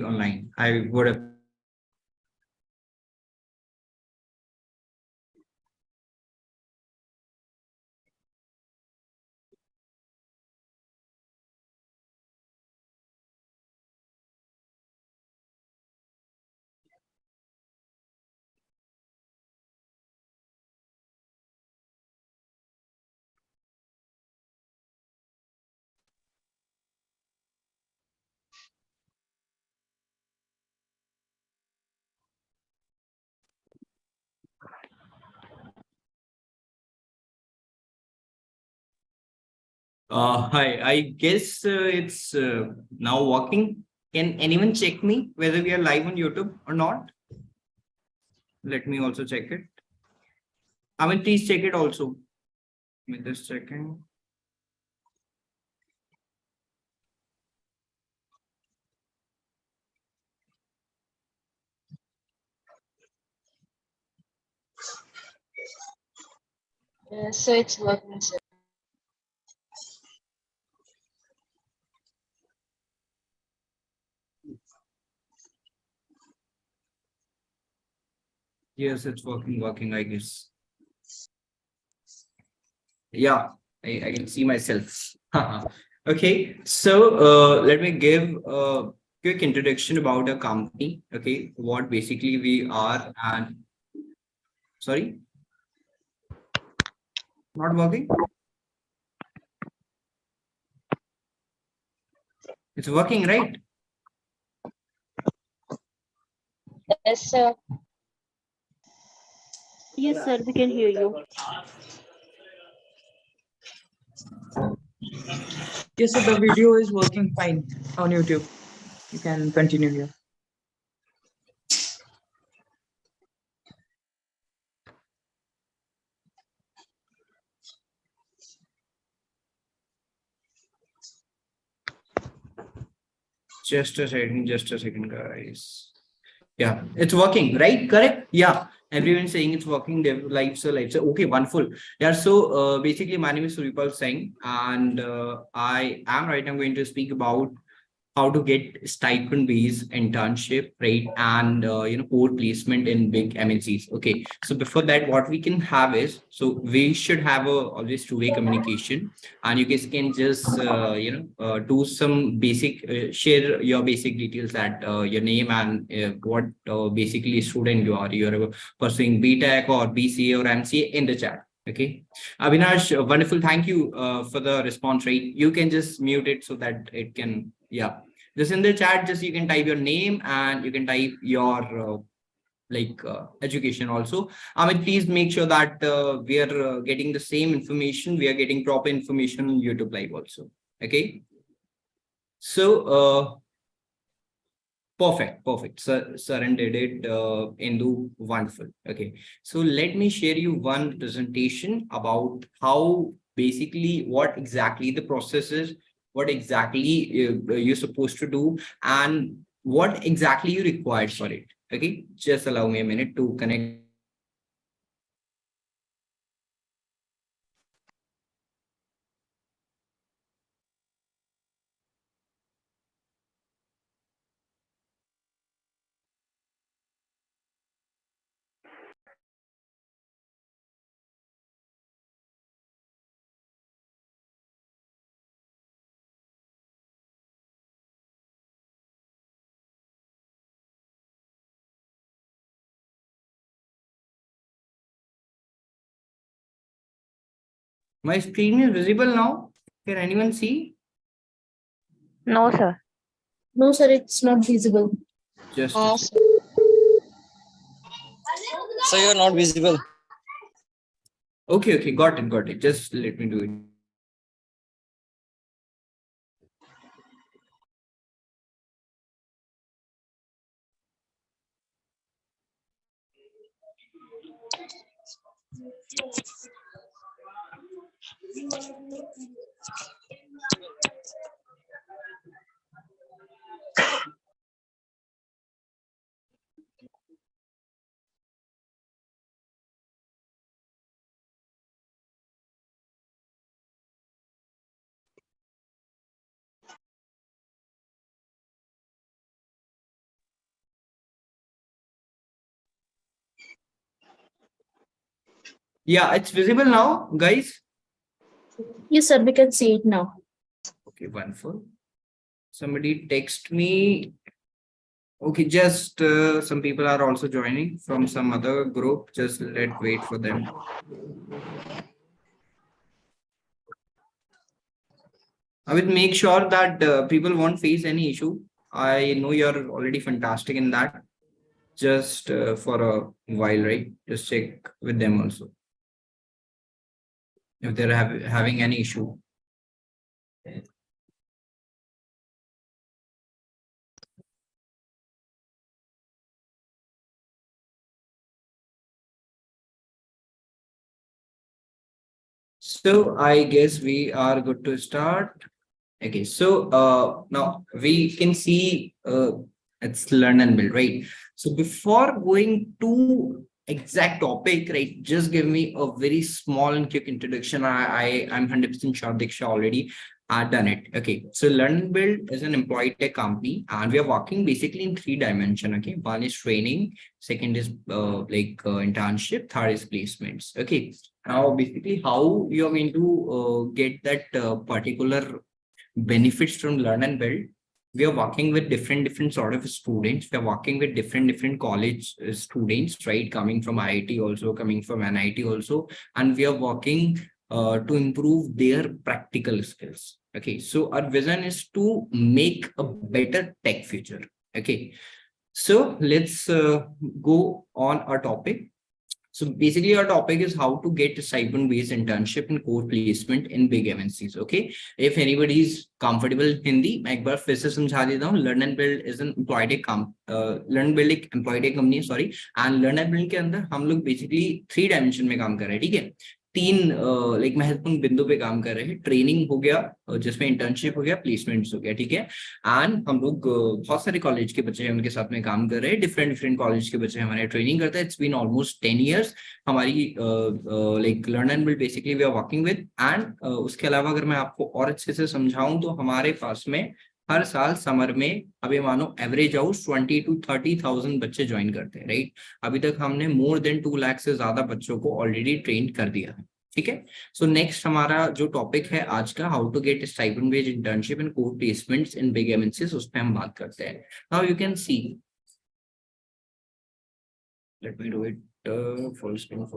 online. I would have. Hi, I guess it's now working. Can anyone check me whether we are live on YouTube or not? Let me also check it. I mean, please check it also. Give me just checking. So it's working, sir. Yes, it's working, I guess. Yeah, I can see myself. Okay, so let me give a quick introduction about a company. Okay, what basically we are and sorry, not working. It's working, right? Yes, sir. Yes, sir, we can hear you. Yes, so the video is working fine on YouTube. You can continue here. Just a second, guys. Yeah, it's working, right? Correct? Yeah. Everyone's saying it's working. Their lives are lives. Okay, wonderful. Yeah. So basically, my name is Suryapal Singh, and I am right now going to speak about how to get stipend based internship, right? And core placement in big MNCs. Okay. So before that, what we can have is, so we should have a always two-way communication, and you guys can just do some basic share your basic details, that your name and what basically student you are. You're pursuing BTech or BCA or MCA in the chat. Okay. Avinash, wonderful. Thank you for the response, right? You can just mute it so that it can, yeah. Just in the chat, just you can type your name and you can type your education also. I mean, please make sure that we are getting the same information. We are getting proper information on YouTube Live also. Okay. So, perfect. Saran did it. Indu, wonderful. Okay. So let me share you one presentation about how basically what exactly the process is, what exactly you're supposed to do, and what exactly you required for it. Okay. Just allow me a minute to connect. My screen is visible now. Can anyone see? No, sir. No, sir, it's not visible. Just a second. So you're not visible. Okay. Got it. Just let me do it. Yeah, it's visible now, guys. Yes, sir, we can see it now. Okay, wonderful. Somebody text me. Okay, just some people are also joining from some other group. Just let's wait for them. I will make sure that people won't face any issue. I know you're already fantastic in that. Just for a while, right? Just check with them also if they're having any issue. So I guess we are good to start. Okay, so now we can see it's learn and build, right? So before going to exact topic, right, just give me a very small and quick introduction. I'm 100% sure Diksha already done it. Okay, so learn and build is an employee tech company, and we are working basically in 3 dimensions. Okay, one is training, second is internship, third is placements. Okay, now basically how you're going to get that particular benefits from learn and build. We are working with different sort of students. We are working with different college students, right, coming from IIT also, coming from NIT also, and we are working to improve their practical skills. Okay, so our vision is to make a better tech future. Okay, so let's go on our topic. So basically, our topic is how to get a stipend-based internship and core placement in big MNCs. Okay, if anybody is comfortable in Hindi, मैं एक बार फिर से समझा देता हूँ. Learn and Build is an employee tech Learn and Build एक employee tech company है, sorry. And Learn and Build के अंदर हम लोग basically 3 dimension में काम कर रहे हैं, ठीक है? 3 महत्वपूर्ण बिंदु पे काम कर रहे हैं. ट्रेनिंग हो गया, जिसमें इंटर्नशिप हो गया, प्लेसमेंट्स हो गया, ठीक है. एंड हम लोग बहुत सारे कॉलेज के बच्चे हैं उनके साथ में काम कर रहे हैं. डिफरेंट कॉलेज के बच्चे हमारे ट्रेनिंग करते हैं. इट्स बीन ऑलमोस्ट 10 years हमारी learn and build basically we are working with. And उसके अलावा अगर मैं आपको और अच्छे से समझाऊं तो हमारे पास में हर साल समर में अभी मानो एवरेज हाउस 20 to 30,000 बच्चे ज्वाइन करते हैं, राइट. अभी तक हमने मोर देन 2 लाख से ज्यादा बच्चों को ऑलरेडी ट्रेन कर दिया है, ठीक है. सो नेक्स्ट हमारा जो टॉपिक है आज का, how to get stipend based internship and core placements in big MNCs, उस पे हम बात करते हैं. Now you can see, let me do it full screen.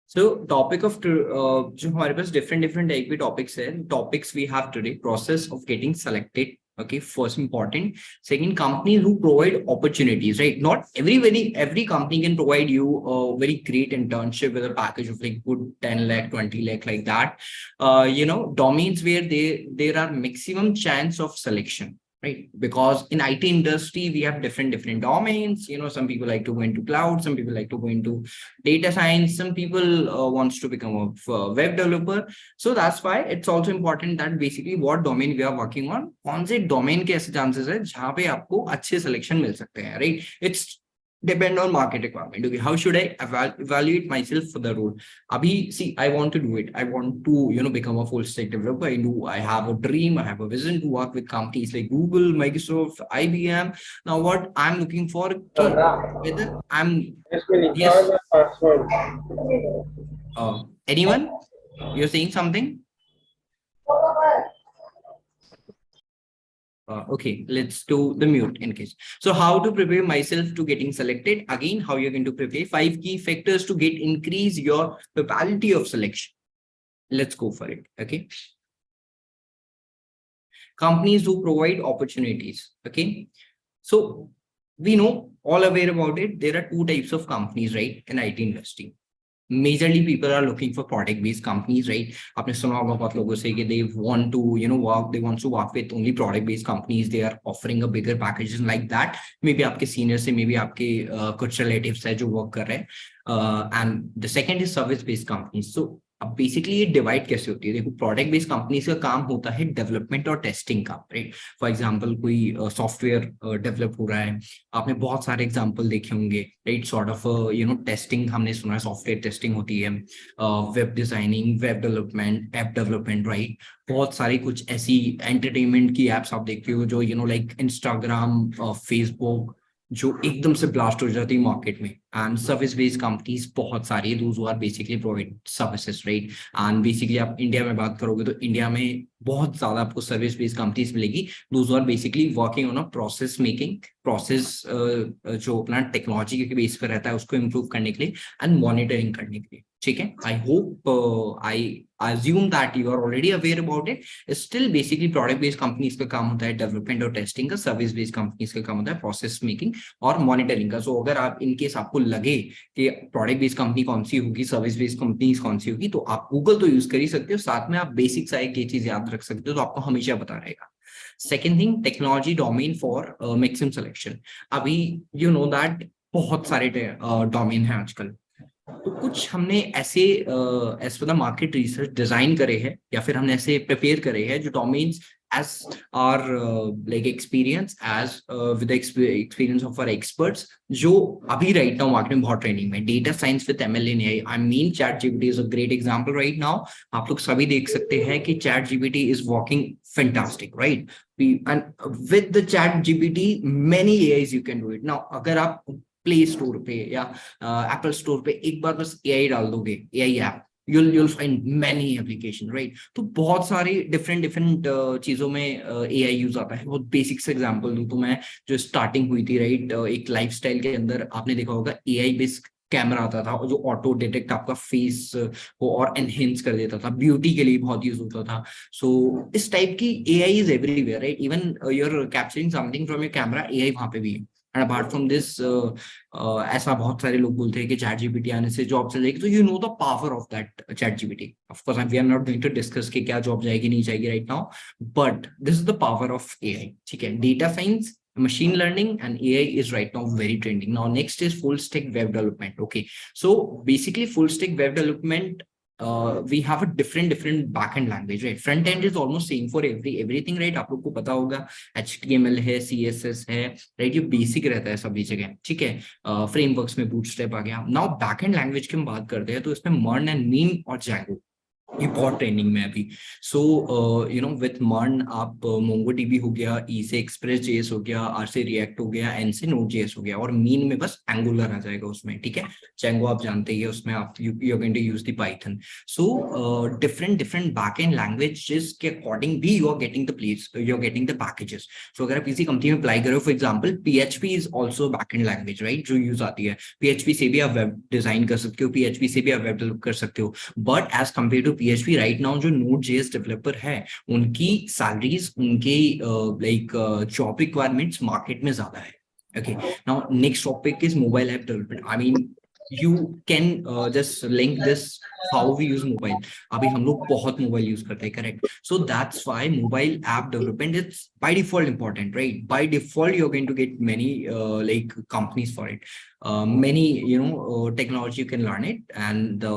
So topic of जो हमारे पास different टाइप के topics है. Topics we have today: process of getting selected. Okay, first important. Second, companies who provide opportunities, right? Not every company can provide you a very great internship with a package of like good 10 lakh, 20 lakh, like that. Domains where there are maximum chance of selection, right? Because in IT industry, we have different domains. Some people like to go into cloud, some people like to go into data science, some people wants to become a web developer. So that's why it's also important that basically what domain we are working on, कौन से domain के ऐसे chances है जहाँ पे आपको अच्छे selection मिल सकते हैं, right? It's depend on market requirement. Okay, how should I evaluate myself for the role? Abhi, see, I want to do it. I want to, become a full stack developer. I have a dream. I have a vision to work with companies like Google, Microsoft, IBM. Now, what I'm looking for, whether I'm yes. Anyone? You're saying something? Okay, let's do the mute in case. So how to prepare myself to getting selected? Again, how you're going to prepare 5 key factors to increase your probability of selection. Let's go for it. Okay. Companies who provide opportunities. Okay. So we know all aware about it. There are 2 types of companies, right, in IT industry. Majorly people are looking for product based companies, right? आपने सुना होगा बहुत लोगों से कि they want to work with only product based companies. They are offering a bigger packages like that. Maybe आपके senior से, maybe आपके कुछ relatives है जो work कर रहे हैं. And the second is service based companies. So अब बेसिकली ये डिवाइड कैसे होती है? देखो, प्रोडक्ट बेस्ड कंपनीज का काम होता है डेवलपमेंट और टेस्टिंग का, राइट? फॉर एग्जांपल कोई सॉफ्टवेयर डेवलप हो रहा है, आपने बहुत सारे एग्जांपल देखे होंगे, राइट? सॉर्ट ऑफ टेस्टिंग हमने सुना है, सॉफ्टवेयर टेस्टिंग होती है, web designing, web development, app development, right? बहुत सारी कुछ ऐसी एंटरटेनमेंट की एप्स आप देखते हो जो लाइक इंस्टाग्राम, फेसबुक, जो एकदम से ब्लास्ट हो जाती है मार्केट में। एंड सर्विस बेस्ड कंपनीज बहुत सारी है, those who are basically provide services, right? And basically आप इंडिया में बात करोगे तो इंडिया में बहुत ज्यादा आपको सर्विस बेस्ड कंपनीज मिलेगी, those are basically working on a process making, process जो अपना टेक्नोलॉजी के बेस पर रहता है उसको इम्प्रूव करने के लिए एंड मॉनिटरिंग करने के लिए, ठीक है? I hope I assume that you are already aware about it. Still basically product based companies का काम होता है डेवलपमेंट और टेस्टिंग का, सर्विस बेस्ड कंपनीज का काम होता है प्रोसेस मेकिंग और मॉनिटरिंग का। सो अगर आप इनकेस आपको लगे कि प्रोडक्ट बेस्ड कंपनी कौन सी होगी, सर्विस बेस्ड कंपनीज कौन सी होगी, तो आप गूगल तो यूज कर ही सकते हो, साथ में आप बेसिक सा एक ये चीज याद रख सकते हो तो आपको हमेशा पता रहेगा। Second thing, technology domain for maximum selection. अभी यू नो दैट बहुत सारे डोमेन है आजकल, तो कुछ हमने ऐसे as per the market research design करे हैं या फिर हमने ऐसे प्रिपेयर करे हैं जो domains as our like experience as with the experience of our experts, जो अभी right now मार्केट में बहुत ट्रेनिंग में, data science with ML in AI. I mean chat GPT is a great example right now. आप लोग सभी देख सकते हैं कि chat GPT is working fantastic, right? and with the chat gpt many AIs you can do it now। अगर आप play store पे या एप्पल स्टोर पे एक बार बस एआई डाल दोगे, AI app, you'll find many application, right? तो बहुत सारी डिफरेंट चीजों में एआई यूज आता है। बहुत बेसिक से एग्जांपल दूं तो मैं, जो स्टार्टिंग हुई थी, राइट, एक लाइफस्टाइल के अंदर आपने देखा होगा एआई बेस्ड कैमरा आता था जो ऑटो डिटेक्ट आपका फेस को और एनहेंस कर देता था, ब्यूटी के लिए बहुत यूज होता था। सो इस टाइप की AI is everywhere, right? Even your capturing something from your camera, AI वहां पे भी है। एंड अपार्ट फ्रॉम दिस, ऐसा बहुत सारे लोग बोलते हैं कि चैट जीपीटी आने से जॉब चल जाएगी, तो you know the power of that ChatGPT. Of course we are not going to discuss कि क्या जॉब जाएगी नहीं जाएगी right now, but this is the power of AI, ठीक है? Data science, machine learning and AI is right now very trending. Now next is full stack web development. Okay, so basically full stack web development, we have a different backend language, right? Front end is almost same for everything, right? आप लोग को पता होगा HTML है, CSS है, right? ये basic रहता है सभी जगह, ठीक है? फ्रेमवर्क्स में बूटस्ट्रैप आ गया। नाउ बैकएंड लैंग्वेज की हम बात करते हैं तो इसमें मर्न एंड मीन और जैंगो, ये बहुत ट्रेंडिंग में अभी। सो यू नो विथ मर्न आप मोंगो डीबी हो गया, ई से एक्सप्रेस जेएस हो गया, आर से रिएक्ट हो गया, एन से नोड जेएस हो गया, और मीन में बस एंगुलर आ जाएगा उसमें, ठीक है? जैंगो आप जानते ही है, उसमें आप you are going to use the Python. So different backend languages के अकॉर्डिंग भी you are getting the place, you are getting the packages. So अगर आप किसी कंपनी में अप्लाई करो, for example PHP is also backend language, right, जो use आती है। पीएचपी से भी आप वेब डिजाइन कर सकते हो, पीएचपी से भी आप वेब डेवलप कर सकते हो, but as compare to PHP right now जो नोड जेएस डेवलपर है उनकी सैलरीज, उनके लाइक जॉब रिक्वायरमेंट्स मार्केट में ज्यादा है। Okay, now next topic is mobile app development. I mean you can just link this how we use mobile। अभी हम लोग बहुत मोबाइल यूज करते हैं, correct? So that's why mobile app development is by default important, right? By default you're going to get many like companies for it, many technology you can learn it, and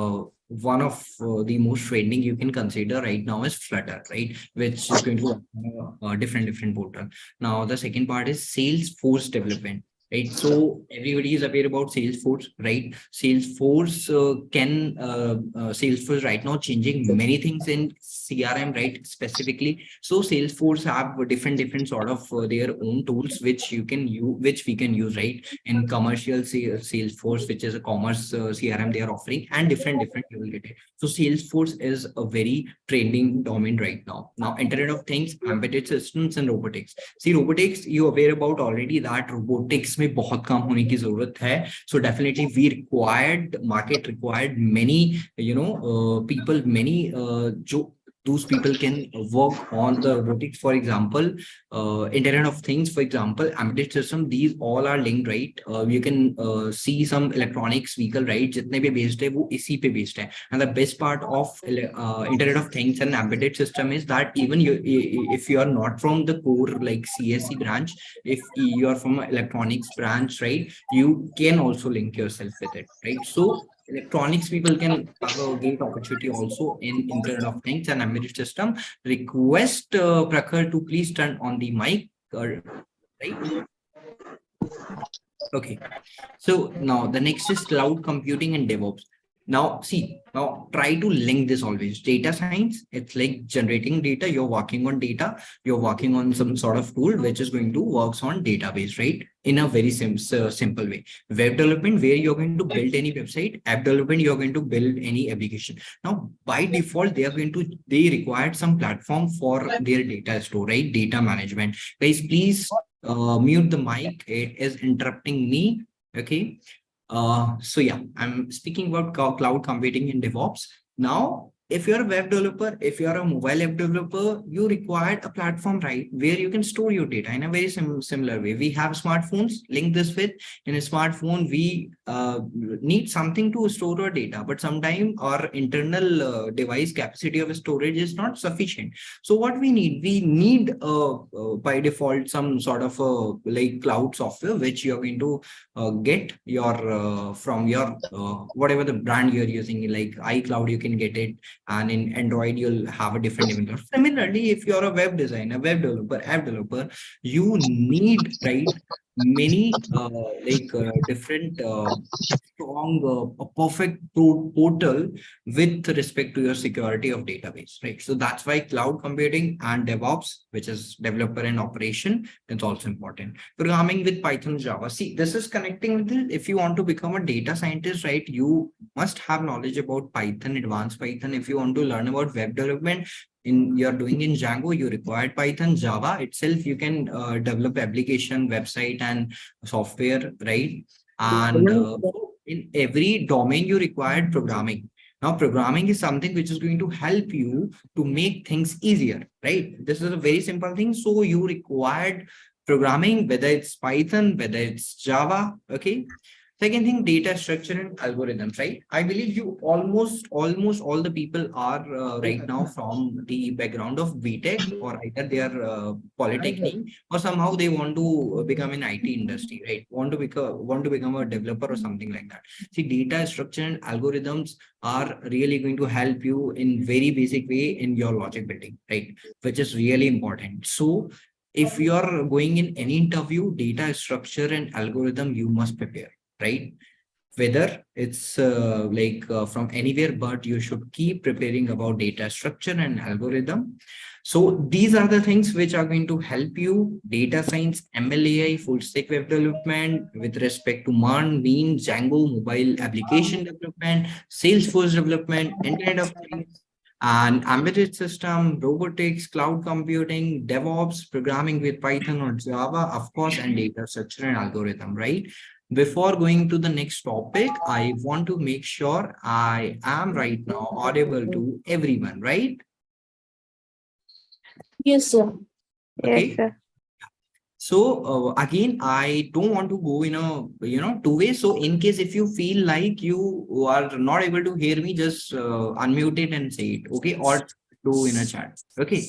one of the most trending you can consider right now is Flutter, right, which is going to different portal. Now the second part is Salesforce development, right? So everybody is aware about Salesforce, right? Salesforce Salesforce right now changing many things in CRM, right, specifically. So Salesforce have different sort of their own tools which you can use, which we can use, right, in commercial Salesforce, which is a commerce CRM they are offering, and different you will get it. So Salesforce is a very trending domain right now. Now Internet of Things, embedded systems and robotics. See, robotics you aware about already that robotics में बहुत काम होने की जरूरत है। So definitely we required, market required many people, many जो those people can work on the robotics. For example, Internet of Things, for example, embedded system, these all are linked, right? You can see some electronics vehicle, right? जितने भी based है वो इसी पे based है। And the best part of Internet of Things and embedded system is that even if you are not from the core like CSE branch, if you are from electronics branch, right, you can also link yourself with it, right? So electronics people can have a great opportunity also in Internet of Things and embedded system. Request Prakhar to please turn on the mic, right? Okay. So now the next is cloud computing and DevOps. Now, see, now try to link this always. Data science, it's like generating data. You're working on data. You're working on some sort of tool which is going to works on database, right? In a very simple way. Web development, where you're going to build any website. App development, you're going to build any application. Now, by default, they required some platform for their data store, right? Data management. Guys, please mute the mic. It is interrupting me. Okay. So yeah, I'm speaking about cloud computing and DevOps. Now, if you're a web developer, if you're a mobile app developer, you require a platform, right, where you can store your data in a very similar way. We have smartphones. Link this with, in a smartphone, we need something to store our data, but sometimes our internal device capacity of storage is not sufficient. So what we need by default some sort of like cloud software which you're going to get your from your whatever the brand you're using, like iCloud, you can get it, and in Android you'll have a different name. Similarly, if you're a web designer, web developer, app developer, you need, right, many different strong a perfect portal with respect to your security of database, right? So that's why cloud computing and DevOps, which is developer and operation, is also important. Programming with Python, Java. See, this is connecting with it. If you want to become a data scientist, right, you must have knowledge about Python, advanced Python. If you want to learn about web development, you're doing in Django, you require Python. Java itself, you can develop application, website, and software, right? And in every domain, you require programming. Now, programming is something which is going to help you to make things easier, right? This is a very simple thing. So you required programming, whether it's Python, whether it's Java, okay? Second thing, data structure and algorithms, right? I believe you almost all the people are right now from the background of BTech, or either they are polytechnic, or somehow they want to become an IT industry, right? Want to become a developer or something like that. See, data structure and algorithms are really going to help you in very basic way in your logic building, right? Which is really important. So if you are going in any interview, data structure and algorithm, you must prepare, right? Whether it's from anywhere, but you should keep preparing about data structure and algorithm. So these are the things which are going to help you: data science, MLAI, full stack web development with respect to MERN, Mean, Django, mobile application development, Salesforce development, Internet of Things, and embedded system, robotics, cloud computing, DevOps, programming with Python or Java, of course, and data structure and algorithm, right? Before going to the next topic, I want to make sure I am right now audible to everyone, right? Yes, sir. Yes, Okay. sir. So again, I don't want to go in a two ways. So in case if you feel like you are not able to hear me, just unmute it and say it, okay, or do in a chat. Okay.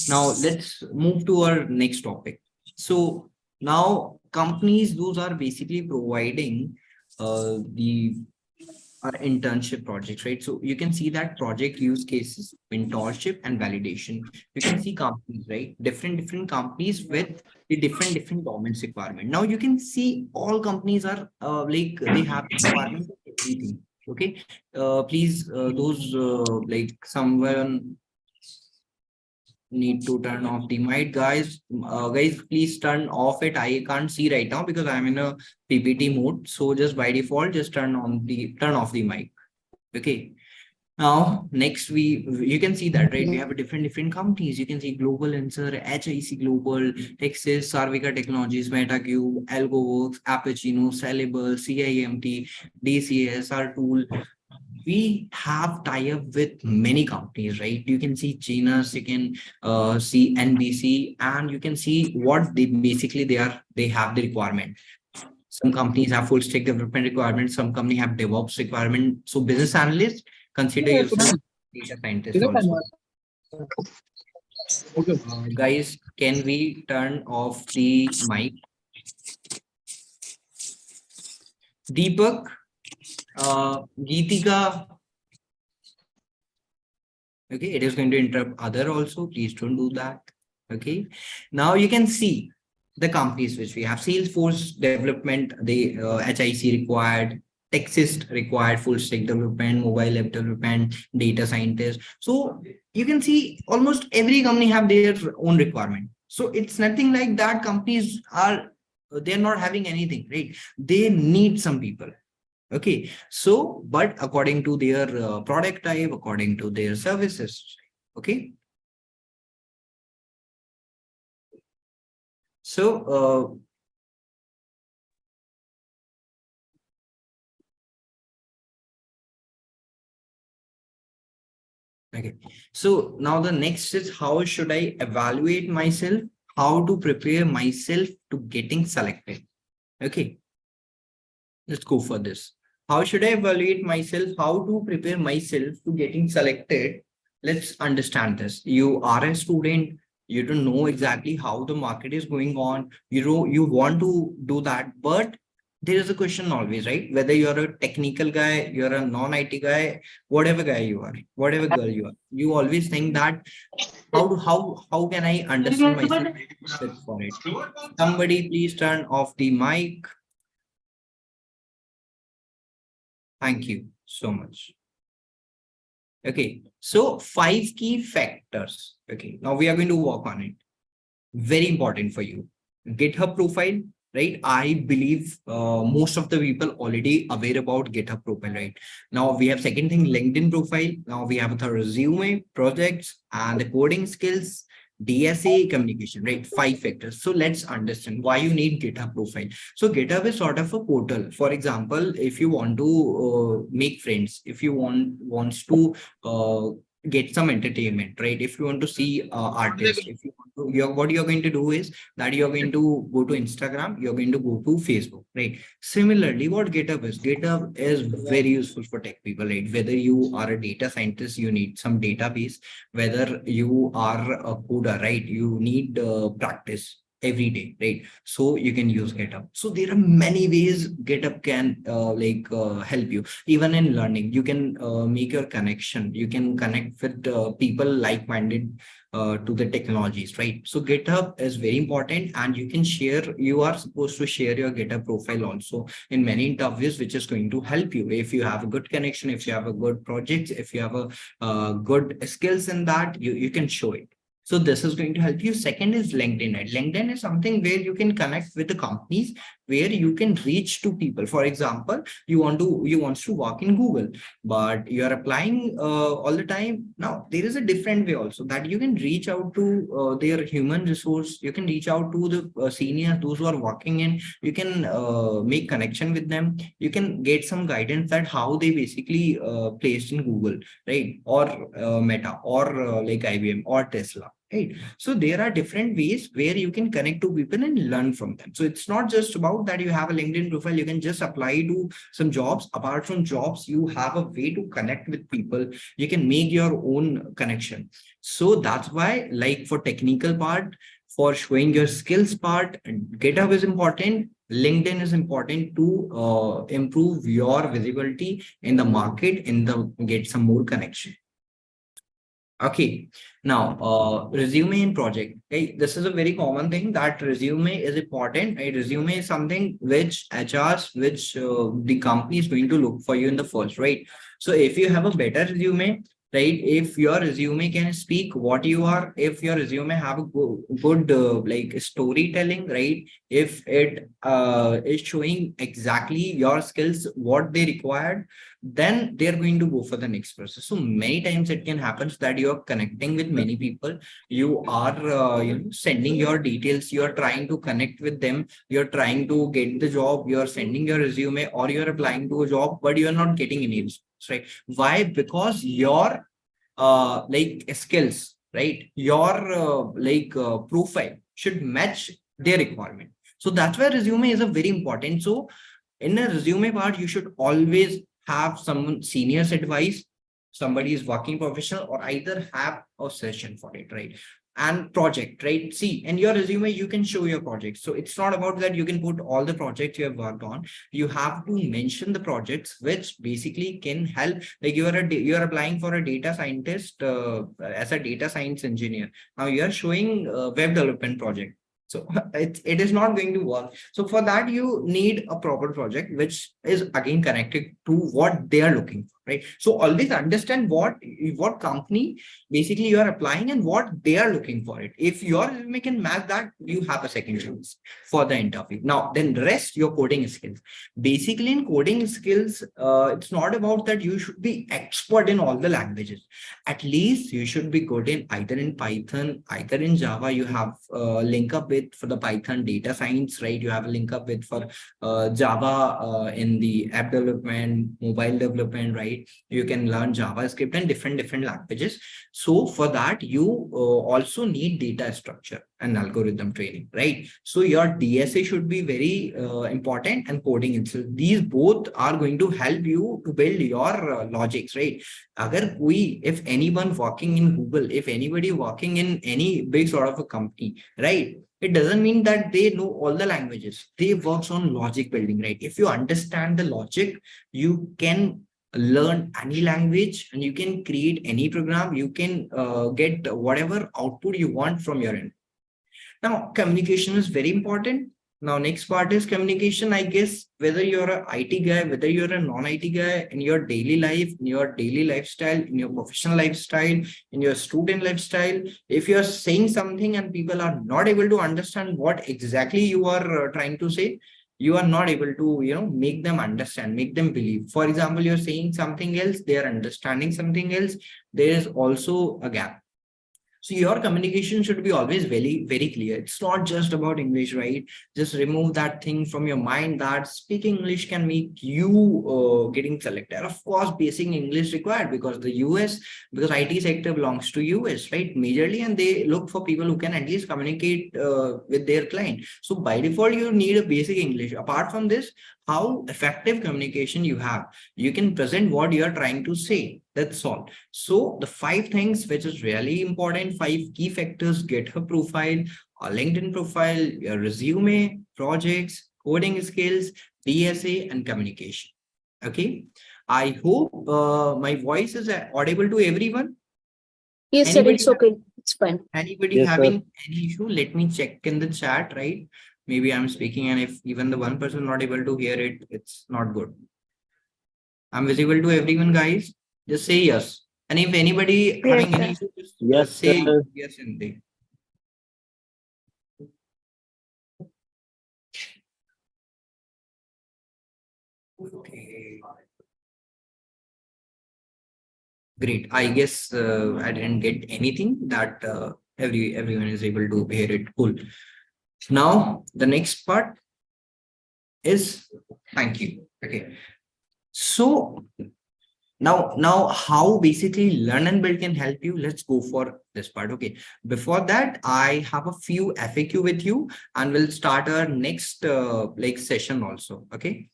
Now let's move to our next topic. So now companies, those are basically providing the our internship projects, right? So you can see that project use cases, mentorship, and validation. You can see companies, right? Different companies with the different domains requirement. Now you can see all companies are they have requirement of everything. Okay. Please, those someone need to turn off the mic, guys. Guys, please turn off it. I can't see right now because I'm in a PPT mode. So just by default, just turn off the mic. Okay. Now, next you can see that, right? We have a different companies. You can see Global Answer, HIC Global, Texas, Sarvika Technologies, MetaQ, AlgoWorks, Appuccino, Sellable, CIMT, DCS, our tool. We have tie-up with many companies, right? You can see Genus, you can see NBC, and you can see what they have the requirement. Some companies have full stack development requirements, some company have DevOps requirement. So business analyst, consider yourself data scientist also. Guys, can we turn off the mic? Deepak, Geetika. Okay, it is going to interrupt other also. Please don't do that. Okay. Now you can see the companies which we have. Salesforce development, the HIC required, Texas required, full stack development, mobile app development, data scientist. So you can see almost every company have their own requirement. So it's nothing like that. Companies are they're not having anything, right? They need some people. Okay, so but according to their product type, according to their services. Okay, so okay, so now the next is how should I evaluate myself? How to prepare myself to getting selected? Okay, let's go for this. How should I evaluate myself? How to prepare myself to getting selected? Let's understand this. You are a student. You don't know exactly how the market is going on. You know, you want to do that, but there is a question always, right? Whether you're a technical guy, you're a non-IT guy, whatever guy you are, whatever girl you are, you always think that how can I understand myself fit for it? Somebody please turn off the mic. Thank you so much. Okay, so 5 key factors. Okay, now we are going to work on it. Very important for you. GitHub profile, right? I believe most of the people already aware about GitHub profile, right? Now we have second thing, LinkedIn profile. Now we have the resume, projects, and the coding skills, DSA, communication, right? 5 factors. So let's understand why you need GitHub profile. So GitHub is sort of a portal. For example, if you want to make friends, if you wants to get some entertainment, right? If you want to see artists, if you want to, what you're going to do is that you're going to go to Instagram, you're going to go to Facebook, right? Similarly, what GitHub is very useful for tech people, right? Whether you are a data scientist, you need some database, whether you are a coder, right? You need practice every day, right? So you can use GitHub. So there are many ways GitHub can help you. Even in learning, you can make your connection. You can connect with people like-minded to the technologies, right? So GitHub is very important, and you can share. You are supposed to share your GitHub profile also in many interviews, which is going to help you. If you have a good connection, if you have a good project, if you have a good skills in that, you can show it. So this is going to help you. Second is LinkedIn. Right? LinkedIn is something where you can connect with the companies, where you can reach to people. For example, you want to work in Google, but you are applying all the time. Now there is a different way also that you can reach out to their human resource. You can reach out to the seniors, those who are working in. You can make connection with them. You can get some guidance that how they basically placed in Google, right? Or Meta, or like IBM or Tesla. Right. So there are different ways where you can connect to people and learn from them. So it's not just about that you have a LinkedIn profile, you can just apply to some jobs. Apart from jobs, you have a way to connect with people. You can make your own connection. So that's why, like for technical part, for showing your skills part, GitHub is important. LinkedIn is important to improve your visibility in the market, get some more connection. Okay, now resume and project. Okay, this is a very common thing that resume is important. Right? Resume is something which HRs, which the company is going to look for you in the first, right? So if you have a better resume, right? If your resume can speak what you are, if your resume have a good like storytelling, right? If it is showing exactly your skills, what they required, then they're going to go for the next person. So many times it can happen that you're connecting with many people. You are sending your details. You're trying to connect with them. You're trying to get the job. You're sending your resume, or you're applying to a job, but you're not getting any response, right? Why? Because your like skills, right? Your profile should match their requirement. So that's why resume is a very important. So in a resume part, you should always have someone seniors advice, somebody is working professional, or either have a session for it, right? and project, right? See, in your resume, you can show your projects. So it's not about that you can put all the projects you have worked on. You have to mention the projects which basically can help. Like you are applying for a data scientist as a data science engineer. Now you are showing a web development project. So it is not going to work. So for that, you need a proper project, which is again connected to what they are looking for, right? So always understand what company basically you are applying and what they are looking for it. If your resume can match that, you have a second chance for the interview. Now, then rest your coding skills. Basically, in coding skills, it's not about that you should be expert in all the languages. At least you should be good in either in Python, either in Java. You have link up with for the Python data science, right? You have a link up with for Java in the app development, mobile development, right? You can learn JavaScript and different languages. So for that, you also need data structure and algorithm training, right? So your DSA should be very important, and coding itself. These both are going to help you to build your logics, right? If anyone working in Google, if anybody working in any big sort of a company, right? It doesn't mean that they know all the languages. They works on logic building, right? If you understand the logic, you can learn any language and you can create any program. You can get whatever output you want from your end. Now, communication is very important. Now, next part is communication. I guess whether you're an IT guy, whether you're a non-IT guy, in your daily life, in your daily lifestyle, in your professional lifestyle, in your student lifestyle, if you're saying something and people are not able to understand what exactly you are trying to say, you are not able to, make them understand, make them believe. For example, you're saying something else, they are understanding something else. There is also a gap. So your communication should be always very, very clear. It's not just about English, right? Just remove that thing from your mind that speaking English can make you getting selected. Of course, basic English required because because IT sector belongs to US, right? Majorly, and they look for people who can at least communicate with their client. So by default, you need a basic English. Apart from this, how effective communication you have, you can present what you are trying to say. That's all. So the 5 things which is really important, 5 key factors: GitHub profile, a LinkedIn profile, your resume, projects, coding skills, DSA, and communication. Okay. I hope my voice is audible to everyone. Yes, sir, it's okay. It's fine. Anybody Yes, sir. having any issue? Let me check in the chat, right? Maybe I'm speaking, and if even the one person not able to hear it, it's not good. I'm visible to everyone, guys. Just say yes. And if anybody having any issue, just Yes, say sir. yes in there. Okay. Great. I guess I didn't get anything that everyone is able to hear it. Cool. Now the next part is thank you. Okay. So now how basically learn and build can help you. Let's go for this part. Okay. Before that, I have a few FAQ with you, and we'll start our next session also. Okay.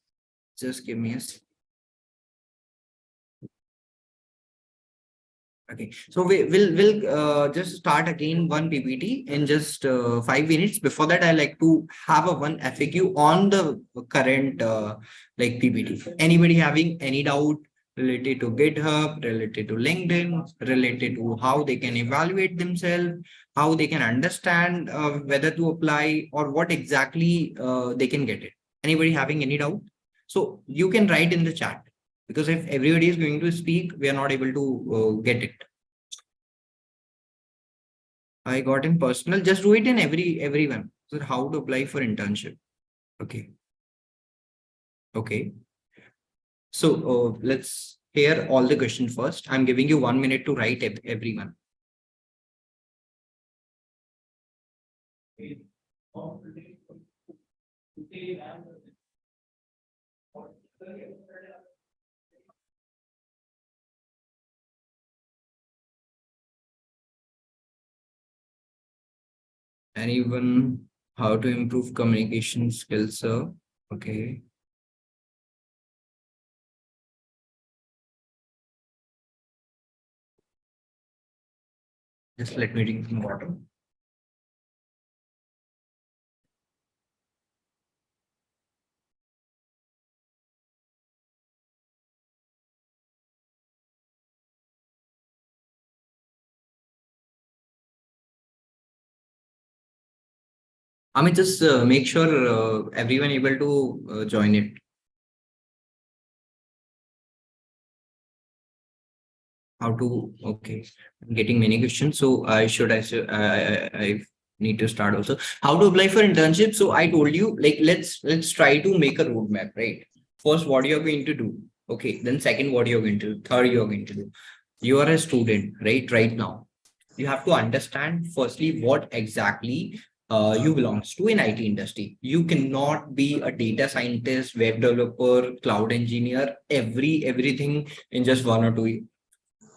Just give me a second. Okay, so we'll just start again one PPT in just 5 minutes. Before that, I like to have a one FAQ on the current PPT. Anybody having any doubt related to GitHub, related to LinkedIn, related to how they can evaluate themselves, how they can understand whether to apply or what exactly they can get it. Anybody having any doubt? So you can write in the chat, because if everybody is going to speak, we are not able to get it. I got in personal. Just do it in everyone. So how to apply for internship? Okay. Okay. So let's hear all the questions first. I'm giving you 1 minute to write everyone. Anyone, how to improve communication skills, sir? Okay. Just let me drink some water. I mean, just make sure everyone able to join it. How to? Okay, I'm getting many questions. So I need to start also. How to apply for internship? So I told you, like, let's try to make a roadmap, right? First, what you're going to do. Okay. Then second, what you're going to do. Third, you're going to do. You are a student, right? Right now, you have to understand firstly what exactly you belongs to in IT industry. You cannot be a data scientist, web developer, cloud engineer, everything in just 1 or 2 years,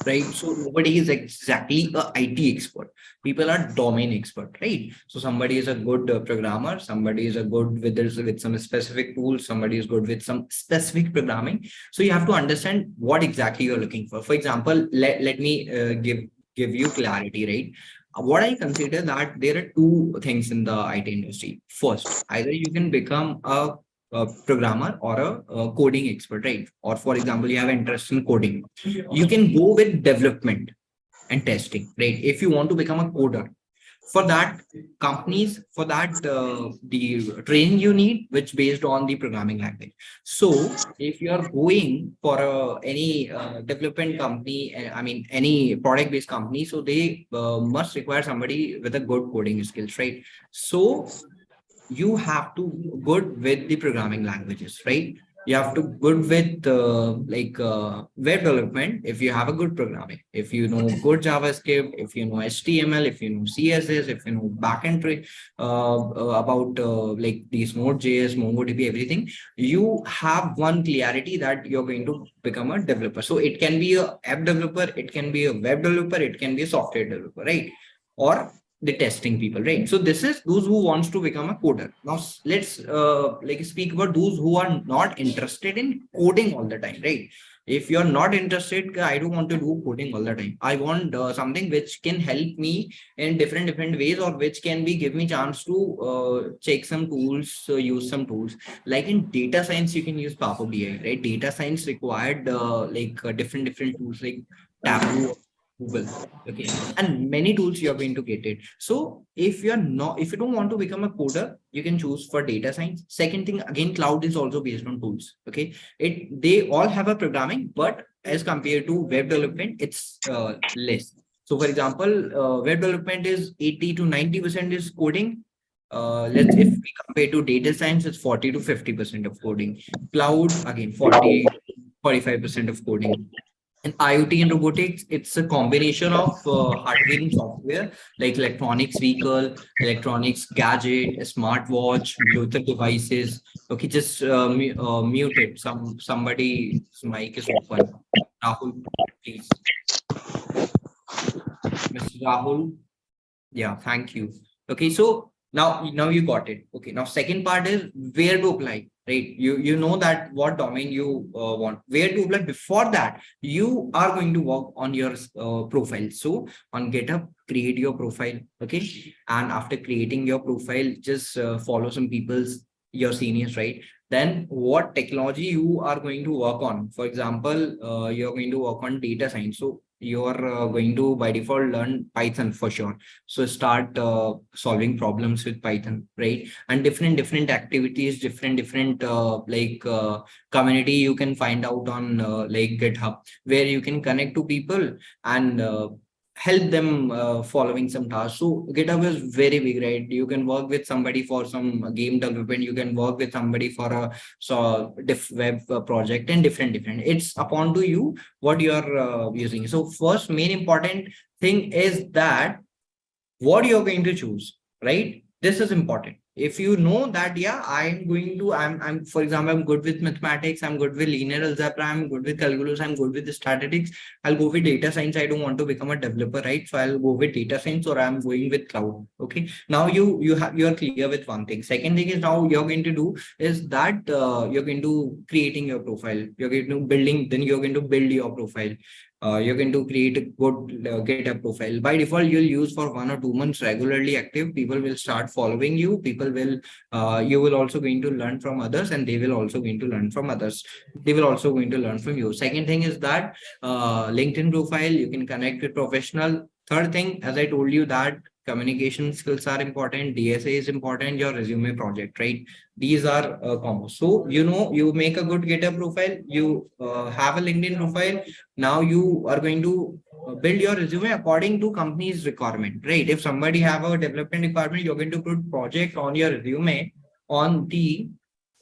right? So nobody is exactly a IT expert. People are domain expert, right? So somebody is a good programmer, somebody is a good with some specific tools, somebody is good with some specific programming. So you have to understand what exactly you're looking for. For example, let me give you clarity, right? What I consider that there are two things in the IT industry. First, either you can become a programmer or a coding expert, right? Or for example, you have interest in coding, you can go with development and testing, right? If you want to become a coder, for that companies, for that the training you need, which based on the programming language. So if you are going for any development company, I mean any product based company, so they must require somebody with a good coding skills, right? So you have to good with the programming languages, right? You have to good with web development. If you have a good programming, if you know good JavaScript, if you know HTML, if you know CSS, if you know backend about like these Node.js, MongoDB, everything, you have one clarity that you're going to become a developer. So it can be a app developer, it can be a web developer, it can be a software developer, right? Or the testing people, right? So this is those who wants to become a coder. Now let's like speak about those who are not interested in coding all the time, right? If you're not interested, I don't want to do coding all the time. I want something which can help me in different ways, or which can be give me chance to check some tools, use some tools. Like in data science, you can use Power BI, right? Data science required different tools like Tableau, Google. Okay, and many tools you're going to get it. So if if you don't want to become a coder, you can choose for data science. Second thing, again, cloud is also based on tools. Okay, they all have a programming, but as compared to web development, it's less. So for example, web development is 80 to 90% is coding. Let's if we compare to data science, it's 40 to 50% of coding. Cloud, again, 45% of coding. And IoT and robotics, it's a combination of hardware and software, like electronics vehicle, electronics gadget, a smartwatch, Bluetooth devices. Okay, just mute it. Somebody's mic is open. Rahul, please. Mr. Rahul. Yeah, thank you. Okay, so now you got it. Okay, now second part is where to apply, right? You know that what domain you want, where to apply. Before that, you are going to work on your profile. So on GitHub, create your profile. Okay, and after creating your profile, just follow some people's your seniors, right? Then what technology you are going to work on? For example, you're going to work on data science. So you're going to by default learn Python for sure. So start solving problems with Python, right? And different activities, different community you can find out on like GitHub, where you can connect to people and help them following some tasks. So GitHub is very big, right? You can work with somebody for some game development, you can work with somebody for a web project, and different. It's upon to you what you are using. So first main important thing is that what you're going to choose, right? This is important. If you know that, yeah, I'm for example, I'm good with mathematics, I'm good with linear algebra, I'm good with calculus, I'm good with the statistics, I'll go with data science. I don't want to become a developer, right? So I'll go with data science, or I'm going with cloud. Okay, now you're clear with one thing. Second thing is, now you're going to do is that you're going to creating your profile, you're going to building, then you're going to build your profile. you're going to create a good GitHub profile. By default, you'll use for 1 or 2 months regularly active. People will start following you. People will, you will also going to learn from others, and they will also going to learn from others. They will also going to learn from you. Second thing is that LinkedIn profile, you can connect with professional. Third thing, as I told you, that communication skills are important, DSA is important, your resume project, right? These are common. So, you make a good GitHub profile, you have a LinkedIn profile. Now you are going to build your resume according to company's requirement, right? If somebody have a development requirement, you're going to put project on your resume on the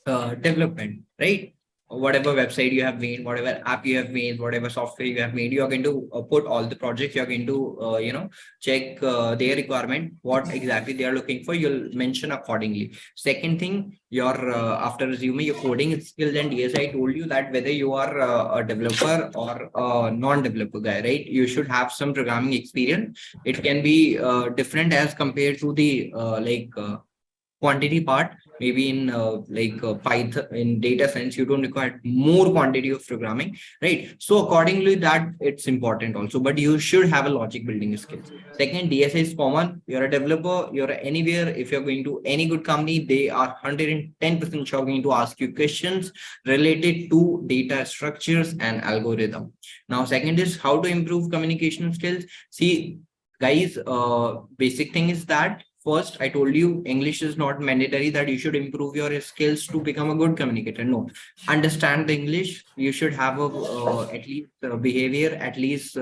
development, right? Whatever website you have made, whatever app you have made, whatever software you have made, you are going to put all the projects. You are going to check their requirement, what exactly they are looking for. You'll mention accordingly. Second thing, your after resume, your coding skills and DSI. I told you that whether you are a developer or a non-developer guy, right? You should have some programming experience. It can be different as compared to the quantity part. Maybe in Python, in data science, you don't require more quantity of programming, right? So accordingly, that it's important also, but you should have a logic building skills. Second, DSA is common. You're a developer, you're anywhere. If you're going to any good company, they are 110% sure going to ask you questions related to data structures and algorithm. Now, second is how to improve communication skills. See, guys, basic thing is that first, I told you English is not mandatory that you should improve your skills to become a good communicator. No, understand the English. You should have a at least behavior, at least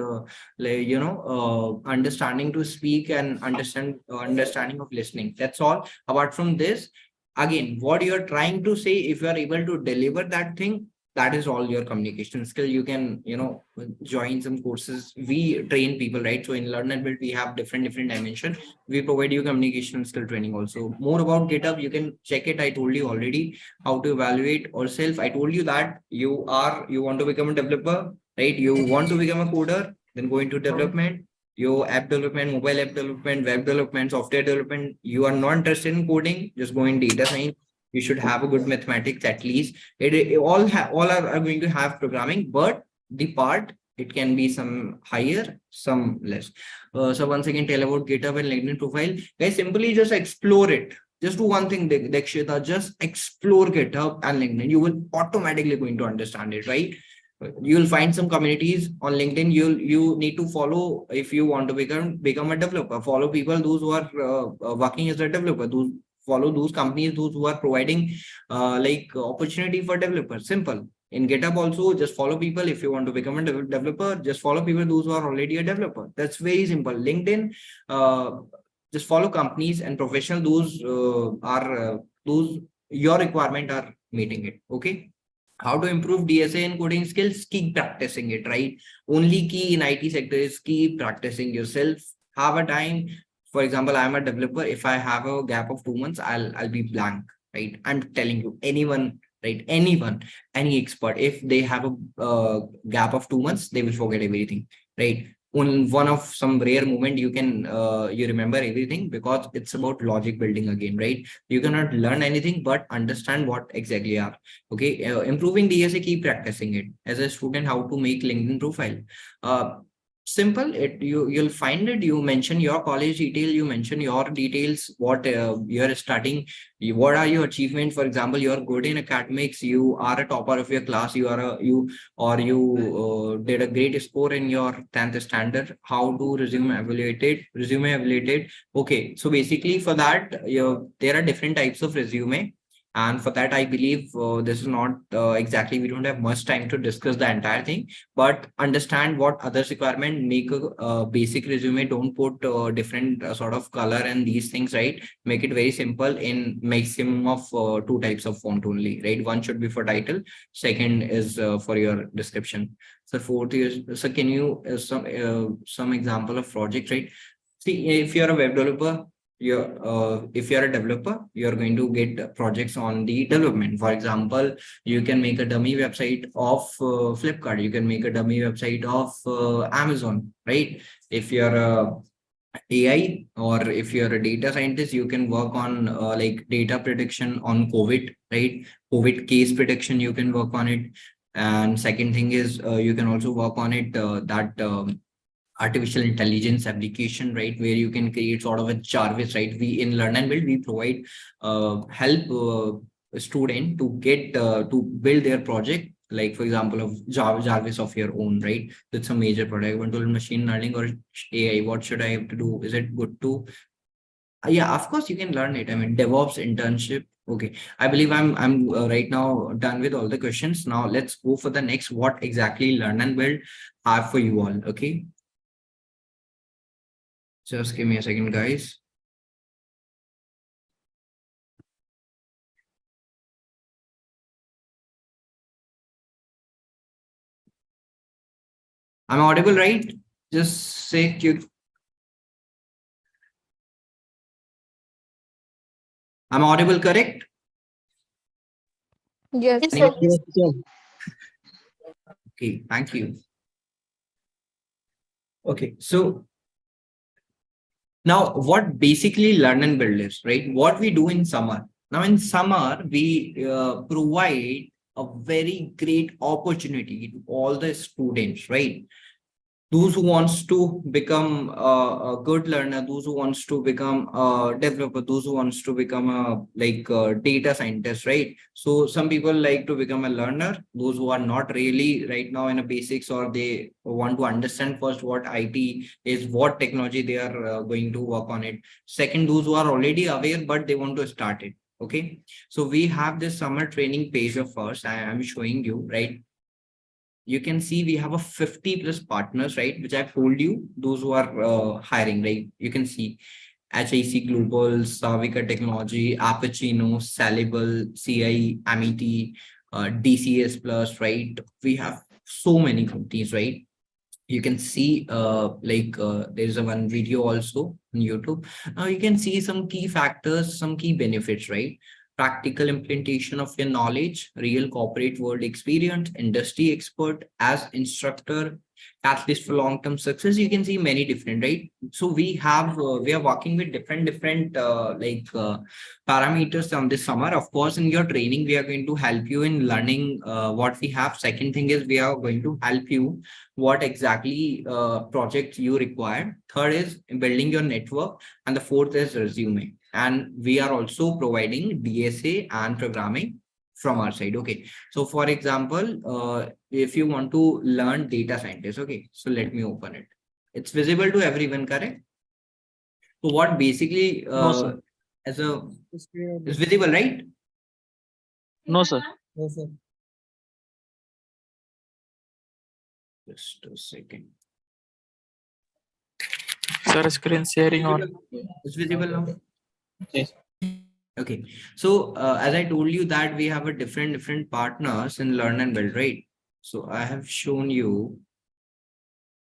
understanding to speak and understanding of listening. That's all. Apart from this, again, what you are trying to say, if you are able to deliver that thing, that is all your communication skill. You can join some courses. We train people, right? So in Learn and Build, we have different dimensions. We provide you communication skill training also. More about GitHub, you can check it. I told you already how to evaluate yourself. I told you that you want to become a developer, right? You want to become a coder, then go into development. Your app development, mobile app development, web development, software development. You are not interested in coding, just go in data science. You should have a good mathematics at least. All are going to have programming, but the part, it can be some higher, some less. So once again, tell about GitHub and LinkedIn profile. Guys, simply just explore it. Just do one thing, Dakshita, just explore GitHub and LinkedIn. You will automatically going to understand it, right? You'll find some communities on LinkedIn. You need to follow if you want to become a developer. Follow people, those who are working as a developer. Follow those companies, those who are providing opportunity for developers. Simple. In GitHub also, just follow people. If you want to become a developer, just follow people, those who are already a developer. That's very simple. LinkedIn, just follow companies and professional, those your requirement are meeting it. Okay. How to improve DSA and coding skills? Keep practicing it, right? Only key in IT sector is keep practicing yourself. Have a time. For example, I'm a developer. If I have a gap of 2 months, I'll be blank, right? I'm telling you, anyone, right? Anyone, any expert, if they have a gap of 2 months, they will forget everything, right? On one of some rare moment, you can you remember everything, because it's about logic building again, right? You cannot learn anything but understand what exactly are. Okay, improving DSA, keep practicing it. As a student, how to make LinkedIn profile. Simple. You'll find it. You mention your college detail, you mention your details, what you're studying, what are your achievements. For example, you're good in academics, you are a topper of your class, you did a great score in your 10th standard. How to resume evaluated. Okay, so basically for that, there are different types of resume. And for that, I believe this is not exactly, we don't have much time to discuss the entire thing, but understand what others requirement, make a basic resume. Don't put different sort of color and these things, right? Make it very simple in maximum of 2 types of font only, right? One should be for title. Second is for your description. So fourth is, so can you some example of project, right? See, if you're a web developer, if you're a developer, you're going to get projects on the development. For example, you can make a dummy website of Flipkart. You can make a dummy website of Amazon, right? If you're a AI, or if you're a data scientist, you can work on data prediction on COVID, right? COVID case prediction, you can work on it. And second thing is you can also work on it that artificial intelligence application, right, where you can create sort of a Jarvis, right? We in Learn and Build, we provide help a student to get to build their project, like for example of Jarvis of your own, right? That's a major product. I want to learn machine learning or AI. What should I have to do? Is it good to yeah, of course you can learn it. I mean, DevOps internship. Okay, I believe I'm right now done with all the questions. Now let's go for the next. What exactly Learn and Build have for you all? Okay, just give me a second, guys. I'm audible, right? Just say you. I'm audible, correct? Yes, Any- sir. Yes, sir. Okay, thank you. Okay, so now what basically Learn and Build is, right? What we do in summer. Now in summer, we provide a very great opportunity to all the students, right? Those who wants to become a good learner, those who wants to become a developer, those who wants to become a like a data scientist, right? So some people like to become a learner, those who are not really right now in a basics, or they want to understand first what IT is, what technology they are going to work on it. Second, those who are already aware but they want to start it. Okay, so we have this summer training page of ours. I am showing you, right? You can see we have a 50 plus partners, right? Which I've told you, those who are hiring, right? You can see HIC Global, Savika Technology, Appuccino, Salable, CI, MET, DCS Plus, right? We have so many companies, right? You can see there's a one video also on YouTube. Now you can see some key factors, some key benefits, right? Practical implementation of your knowledge, real corporate world experience, industry expert as instructor, catalyst for long-term success. You can see many different, right? So we are working with different parameters on this summer. Of course, in your training, we are going to help you in learning what we have. Second thing is we are going to help you what exactly project you require. Third is building your network, and the fourth is resume. And we are also providing DSA and programming from our side. Okay, so for example, if you want to learn data scientist, okay, so let me open it. It's visible to everyone, correct? So what basically No, sir. as a is visible, right? No, sir. Yes, sir. Just a second. Sir, screen sharing on. It's visible now. Yes. Okay, so as I told you that we have a different partners in Learn and Build, right? So I have shown you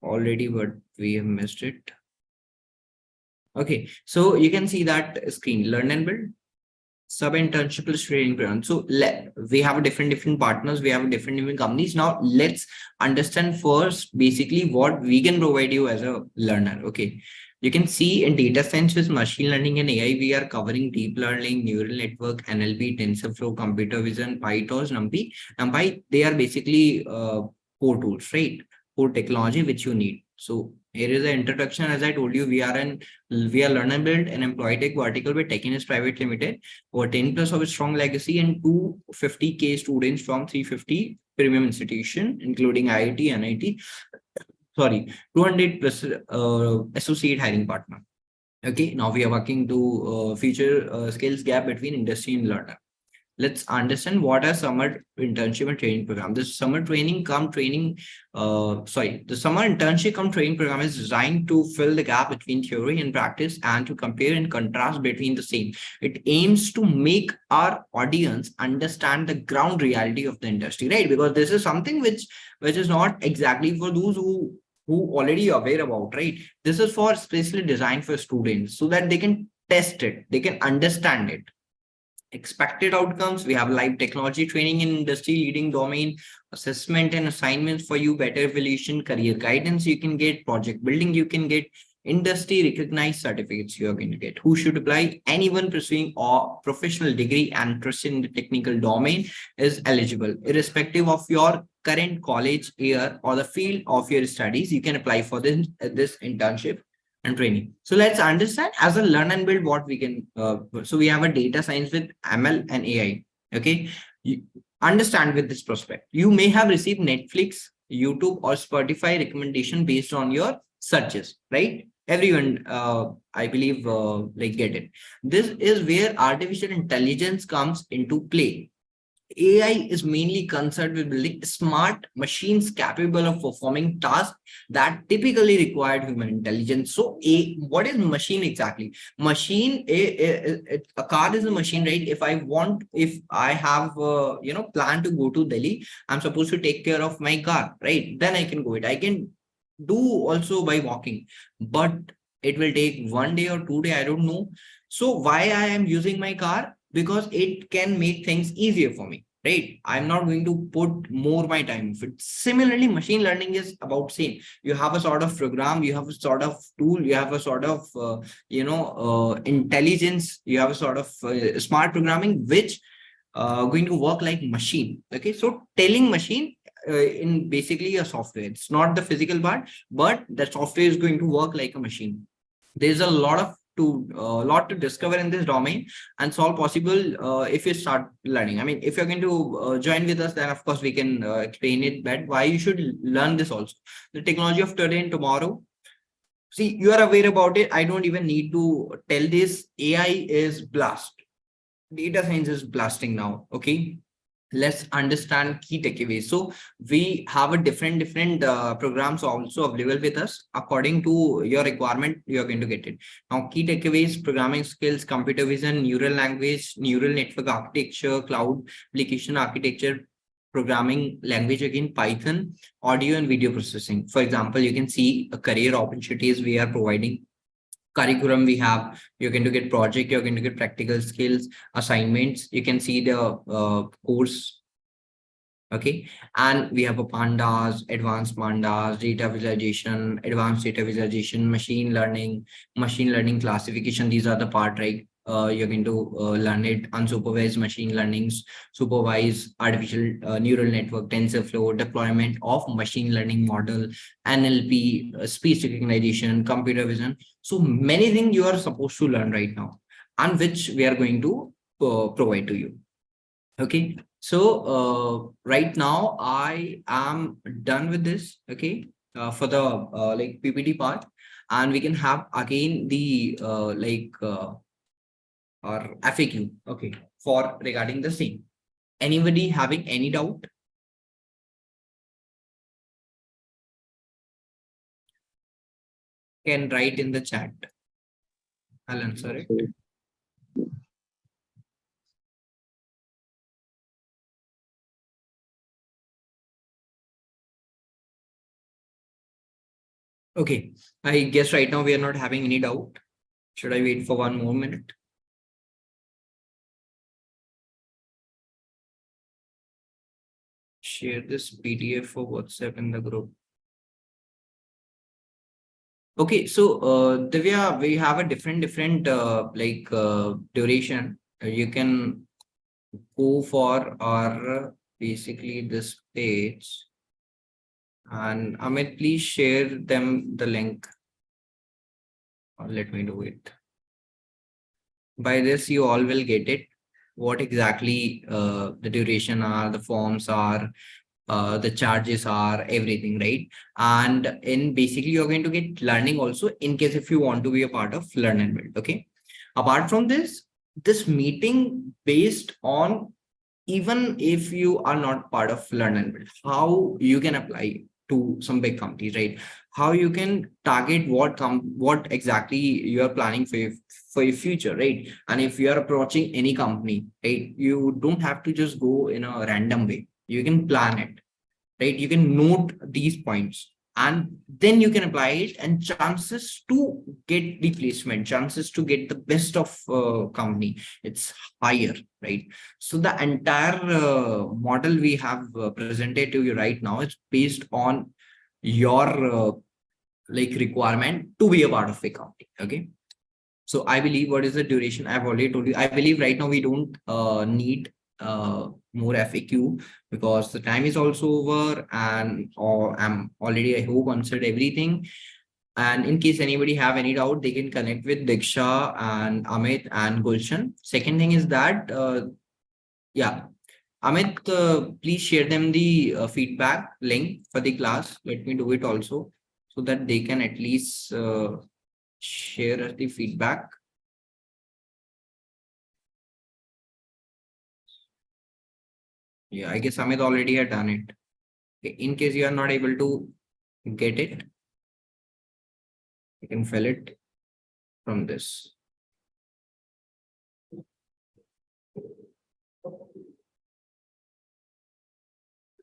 already, but we have missed it. Okay, so you can see that screen, Learn and Build, sub internship plus training program. So we have a different partners, we have a different companies. Now let's understand first basically what we can provide you as a learner. Okay, you can see in data science with machine learning and AI, we are covering deep learning, neural network, NLP, TensorFlow, computer vision, PyTorch, NumPy. They are basically core tools, right? Core technology which you need. So here is the introduction. As I told you, we are Learn and Build, an employee tech vertical with Techiness Private Limited, over 10 plus of a strong legacy and 250K students from 350 premium institution, including IIT, NIT. Sorry, 200 plus associate hiring partner. Okay, now we are working to future skills gap between industry and learner. Let's understand what are summer internship and training program. The summer training come training, the summer internship come training program is designed to fill the gap between theory and practice and to compare and contrast between the same. It aims to make our audience understand the ground reality of the industry, right? Because this is something which is not exactly for those who already aware about, right? This is for specially designed for students so that they can test it, they can understand it. Expected outcomes, we have live technology training in industry leading domain, assessment and assignments for you, better evaluation, career guidance you can get, project building you can get, industry recognized certificates you are going to get. Who should apply? Anyone pursuing a professional degree and interested in the technical domain is eligible, irrespective of your current college year or the field of your studies. You can apply for this internship and training. So let's understand as a learn and build what we can. So we have a data science with ML and AI. Okay, you understand with this prospect. You may have received Netflix, YouTube, or Spotify recommendation based on your searches, right? Everyone, I believe, like get it. This is where artificial intelligence comes into play. AI is mainly concerned with building smart machines capable of performing tasks that typically require human intelligence. So, what is machine exactly? Machine, a car is a machine, right? If I have, plan to go to Delhi, I'm supposed to take care of my car, right? Then I can go it. I can do also by walking, but it will take 1 day or 2 day. I don't know. So why I am using my car? Because it can make things easier for me, right? I'm not going to put more my time of it. Similarly, machine learning is about same. You have a sort of program, you have a sort of tool, you have a sort of intelligence, you have a sort of smart programming which going to work like machine. Okay, so telling machine in basically a software. It's not the physical part, but the software is going to work like a machine. There's a lot to discover in this domain and solve possible if you start learning. I mean, if you're going to join with us, then of course we can explain it that why you should learn this also. The technology of today and tomorrow. See, you are aware about it. I don't even need to tell this. AI is blast. Data science is blasting now. Okay, let's understand key takeaways. So we have a different programs also available with us. According to your requirement, you are going to get it. Now, key takeaways: programming skills, computer vision, neural language, neural network architecture, cloud application architecture, programming language, again Python, audio and video processing. For example, you can see a career opportunities we are providing. Curriculum we have, you're going to get project, you're going to get practical skills, assignments. You can see the course. Okay, and we have a pandas, advanced pandas, data visualization, advanced data visualization, machine learning classification. These are the part, right? You're going to learn it. Unsupervised machine learnings, supervised artificial neural network, TensorFlow, deployment of machine learning model, NLP, speech recognition, computer vision. So many things you are supposed to learn right now, and which we are going to provide to you. Okay, so right now I am done with this. Okay, for the like PPT part, and we can have again the or FAQ. Okay, for regarding the same. Anybody having any doubt? Can write in the chat. I'll answer it. Okay, I guess right now we are not having any doubt. Should I wait for 1 more minute? Share this PDF for WhatsApp in the group. Okay, so Divya, we have a different duration. You can go for our basically this page. And Amit, please share them the link. Or let me do it. By this, you all will get it. What exactly the duration are, the forms are, the charges are, everything, right? And in basically, you're going to get learning also in case if you want to be a part of Learn and Build. Okay. Apart from this meeting based on even if you are not part of Learn and Build, how you can apply to some big companies, right? How you can target what exactly you are planning for your future, right? And if you are approaching any company, right, you don't have to just go in a random way. You can plan it, right? You can note these points and then you can apply it, and chances to get the placement, chances to get the best of company, it's higher, right? So the entire model we have presented to you right now is based on your like requirement to be a part of accounting. Okay. So I believe what is the duration? I've already told you. I believe right now we don't need more FAQ because the time is also over, and or I'm already, I hope, answered everything. And in case anybody have any doubt, they can connect with Diksha and Amit and Gulshan. Second thing is that yeah, Amit, please share them the feedback link for the class. Let me do it also so that they can at least share us the feedback. Yeah, I guess Amit already had done it. Okay, in case you are not able to get it, you can fill it from this.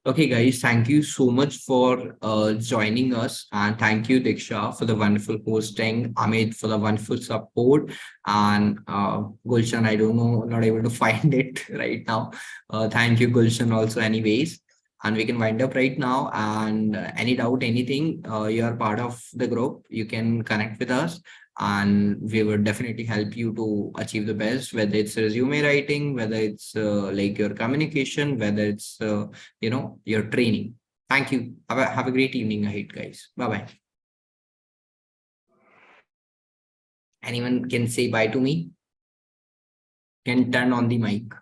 Okay, guys, thank you so much for joining us. And thank you, Diksha, for the wonderful hosting, Amit for the wonderful support, and Gulshan, I don't know, not able to find it right now. Thank you, Gulshan, also, anyways. And we can wind up right now. And any doubt, anything, you are part of the group, you can connect with us. And we will definitely help you to achieve the best, whether it's resume writing, whether it's like your communication, whether it's your training. Thank you. Have a great evening ahead, guys. Bye bye. Anyone can say bye to me? Can turn on the mic.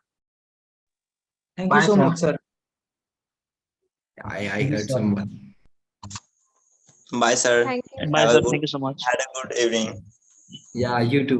Thank Bye, you so sir. much, sir. I heard someone. Bye, sir. Thank you. Bye, Have a sir. good, Thank you so much. had a good evening. Yeah, you too.